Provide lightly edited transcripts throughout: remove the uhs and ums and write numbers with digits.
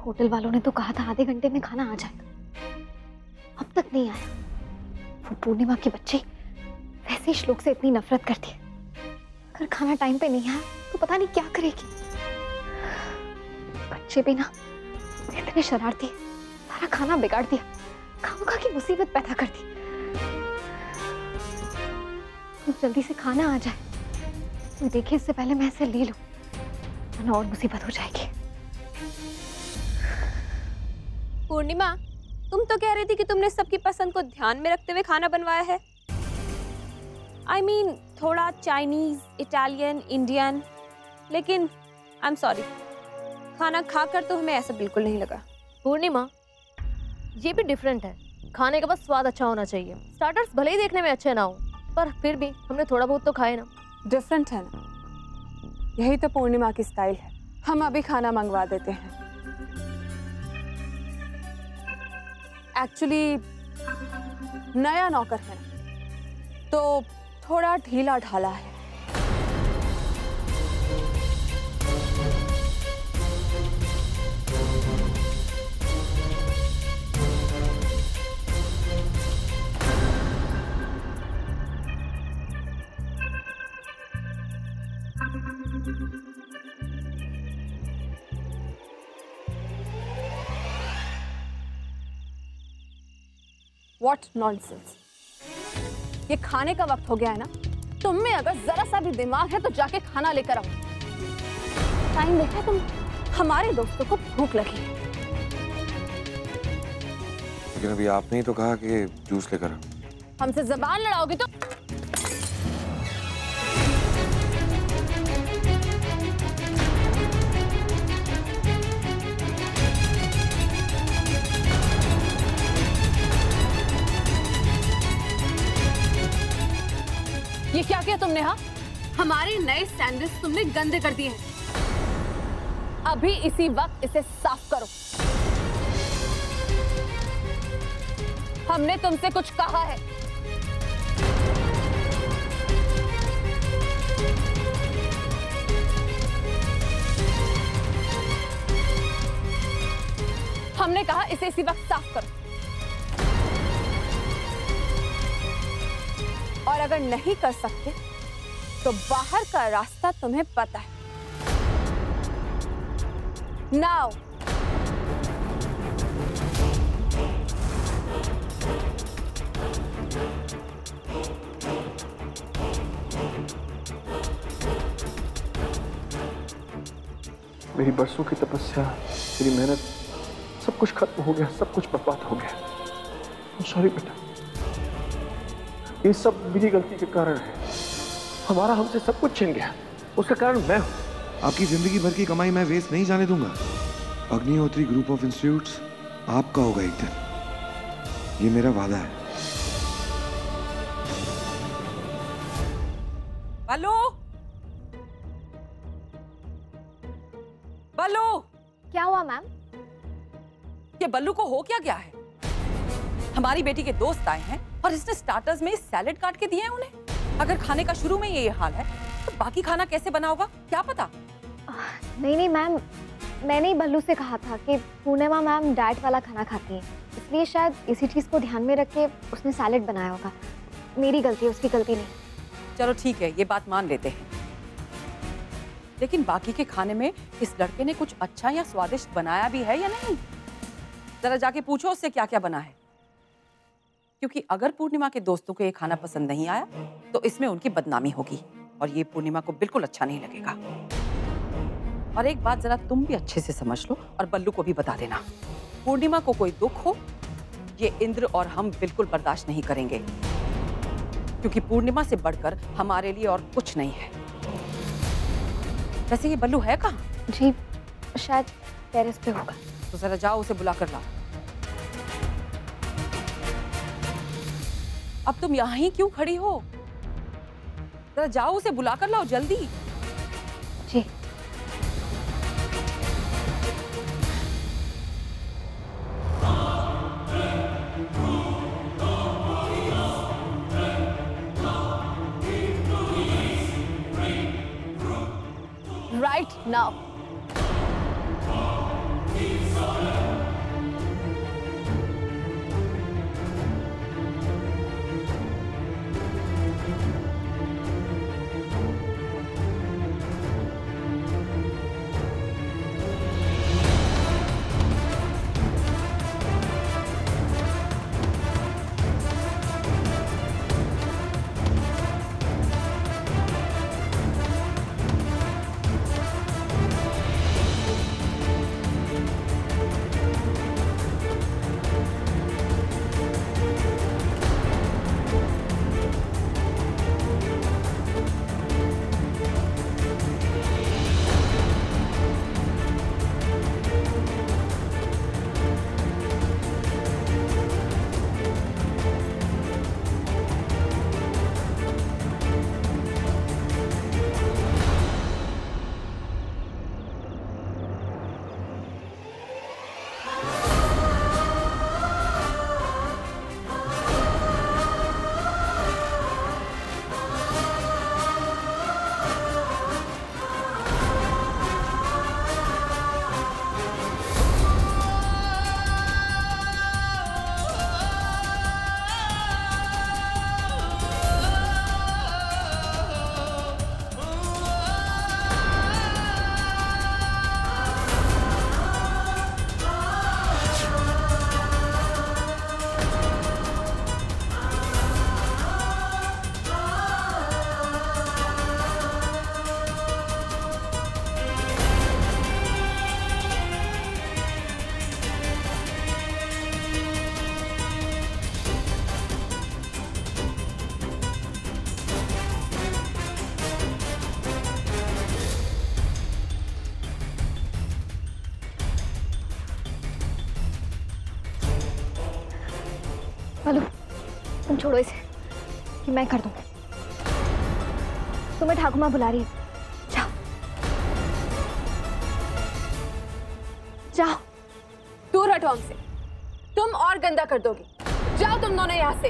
Hotel वालों ने तो कहा था आधे घंटे में खाना आ जाएगा, अब तक नहीं आया। वो पूर्णिमा की बच्ची वैसे ही श्लोक से इतनी नफरत करती है, अगर खाना टाइम पे नहीं आया तो पता नहीं क्या करेगी। बच्चे भी ना इतने शरारती, सारा खाना बिगाड़ दिया, खामखा की मुसीबत पैदा कर दी। जल्दी से खाना आ जाए तो देखिए, इससे पहले मैं इसे ले लूं, वरना और मुसीबत हो जाएगी। पूर्णिमा, तुम तो कह रही थी कि तुमने सबकी पसंद को ध्यान में रखते हुए खाना बनवाया है। I mean, थोड़ा चाइनीज, इटालियन, इंडियन, लेकिन आई एम सॉरी, खाना खाकर तो हमें ऐसा बिल्कुल नहीं लगा। पूर्णिमा, ये भी डिफरेंट है, खाने का बस स्वाद अच्छा होना चाहिए। स्टार्टर्स भले ही देखने में अच्छे ना हो, पर फिर भी हमने थोड़ा बहुत तो खाए ना। डिफरेंट है ना, यही तो पूर्णिमा की स्टाइल है। हम अभी खाना मंगवा देते हैं। एक्चुअली नया नौकर है तो थोड़ा ढीला ढाला है। What nonsense! ये खाने का वक्त हो गया है ना, तुम में अगर जरा सा भी दिमाग है तो जाके खाना लेकर आओ। टाइम देखा तुम, हमारे दोस्तों को भूख लगी। लेकिन अभी आपने ही तो कहा कि जूस लेकर आओ। हमसे जबान लड़ाओगे तो ये क्या किया तुमने? हाँ, हमारे नए सैंडविच तुमने गंदे कर दिए हैं। अभी इसी वक्त इसे साफ करो। हमने तुमसे कुछ कहा है। हमने कहा इसे इसी वक्त साफ करो। और अगर नहीं कर सकते तो बाहर का रास्ता तुम्हें पता है। नाउ मेरी बरसों की तपस्या, मेरी मेहनत, सब कुछ खत्म हो गया, सब कुछ बर्बाद हो गया। सॉरी बेटा, ये सब मेरी गलती के कारण है। हमारा हमसे सब कुछ छिन गया, उसका कारण मैं हूं। आपकी जिंदगी भर की कमाई मैं वेस्ट नहीं जाने दूंगा। अग्निहोत्री ग्रुप ऑफ इंस्टीट्यूट्स आपका होगा एक दिन, ये मेरा वादा है। बल्लू, बल्लू, क्या हुआ मैम? ये बल्लू को हो क्या गया है? हमारी बेटी के दोस्त आए हैं और इसने स्टार्टर्स में सैलेड काट के दिए हैं उन्हें। अगर खाने का शुरू में ये हाल है तो बाकी खाना कैसे बना होगा क्या पता। नहीं मैम, मैंने ही बल्लू से कहा था कि पूर्णिमा मैम डाइट वाला खाना खाती हैं, इसलिए शायद इसी चीज़ को ध्यान में रख के उसने सैलेड बनाया होगा। मेरी गलती है, उसकी गलती नहीं। चलो ठीक है, ये बात मान लेते हैं, लेकिन बाकी के खाने में इस लड़के ने कुछ अच्छा या स्वादिष्ट बनाया भी है या नहीं? जरा जाके पूछो उससे क्या क्या बना है, क्योंकि अगर पूर्णिमा के दोस्तों को ये खाना पसंद नहीं आया तो इसमें उनकी बदनामी होगी और ये पूर्णिमा को बिल्कुल अच्छा नहीं लगेगा। और एक बात जरा तुम भी अच्छे से समझ लो और बल्लू को भी बता देना, पूर्णिमा को कोई दुख हो ये इंद्र और हम बिल्कुल बर्दाश्त नहीं करेंगे, क्योंकि पूर्णिमा से बढ़कर हमारे लिए और कुछ नहीं है। वैसे ये बल्लू है कहाँ? जी शायद टेरेस पे होगा। तो जरा जाओ उसे बुला कर लाओ। अब तुम यहाँ ही क्यों खड़ी हो? जरा जाओ उसे बुला कर लाओ जल्दी। जी। right now. बालू, तुम छोड़ो इसे, कि मैं कर दूं। तुम्हें ठाकुर माँ बुला रही है, जाओ जाओ। दूर हटो हमसे, तुम और गंदा कर दोगी। जाओ तुम दोनों यहाँ से,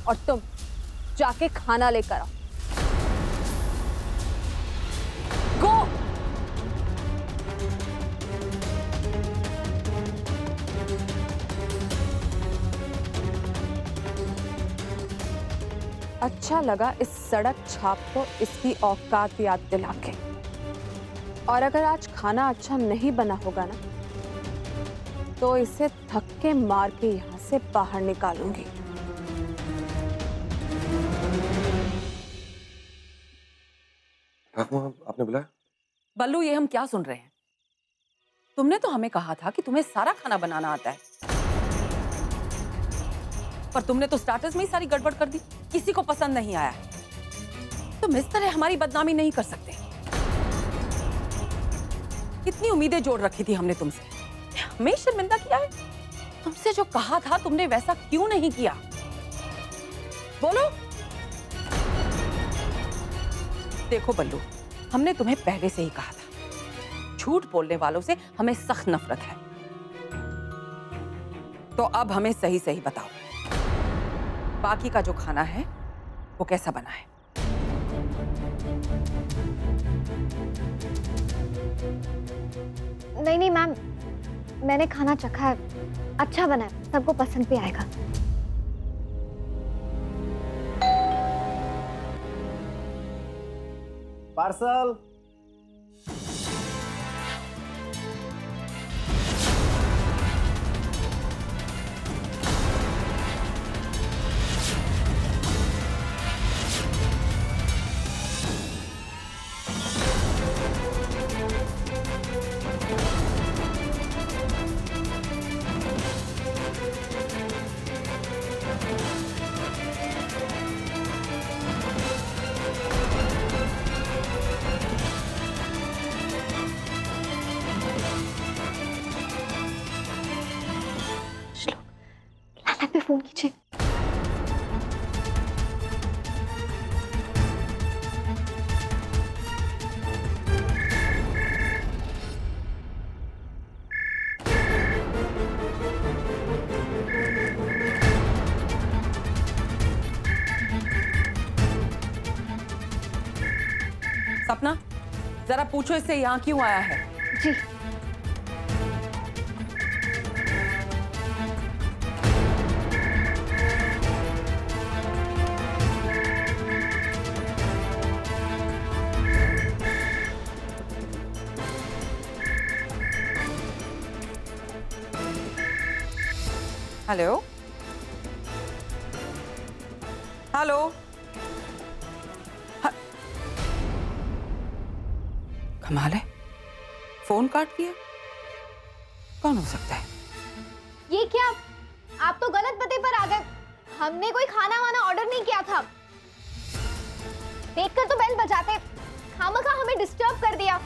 और तुम जाके खाना लेकर आओ। गो। अच्छा लगा इस सड़क छाप को इसकी औकात याद दिला के। और अगर आज खाना अच्छा नहीं बना होगा ना, तो इसे धक्के मार के यहाँ से बाहर निकालूंगी। आपने बुलाया? बल्लू, ये हम क्या सुन रहे हैं? तुमने तो हमें कहा था कि तुम्हें सारा खाना बनाना आता है, पर तुमने तो स्टार्टर्स में ही सारी गड़बड़ कर दी। किसी को पसंद नहीं आया है। तुम इस तरह हमारी बदनामी नहीं कर सकते। कितनी उम्मीदें जोड़ रखी थी हमने तुमसे, हमें शर्मिंदा किया है। तुमसे जो कहा था तुमने वैसा क्यों नहीं किया? बोलो। देखो बल्लू, हमने तुम्हें पहले से ही कहा था, झूठ बोलने वालों से हमें सख्त नफरत है। तो अब हमें सही सही बताओ, बाकी का जो खाना है वो कैसा बना है? नहीं नहीं मैम, मैंने खाना चखा है, अच्छा बना है, सबको पसंद भी आएगा। पार्सल। पे फोन कीजिए। सपना, जरा पूछो इससे यहाँ क्यों आया है? जी। Hello hello. कमाल है, फोन काट दिया। कौन हो सकता है? ये क्या, आप तो गलत पते पर आ गए। हमने कोई खाना वाना ऑर्डर नहीं किया था। देखकर तो बेल बजाते, खामखा हमें डिस्टर्ब कर दिया।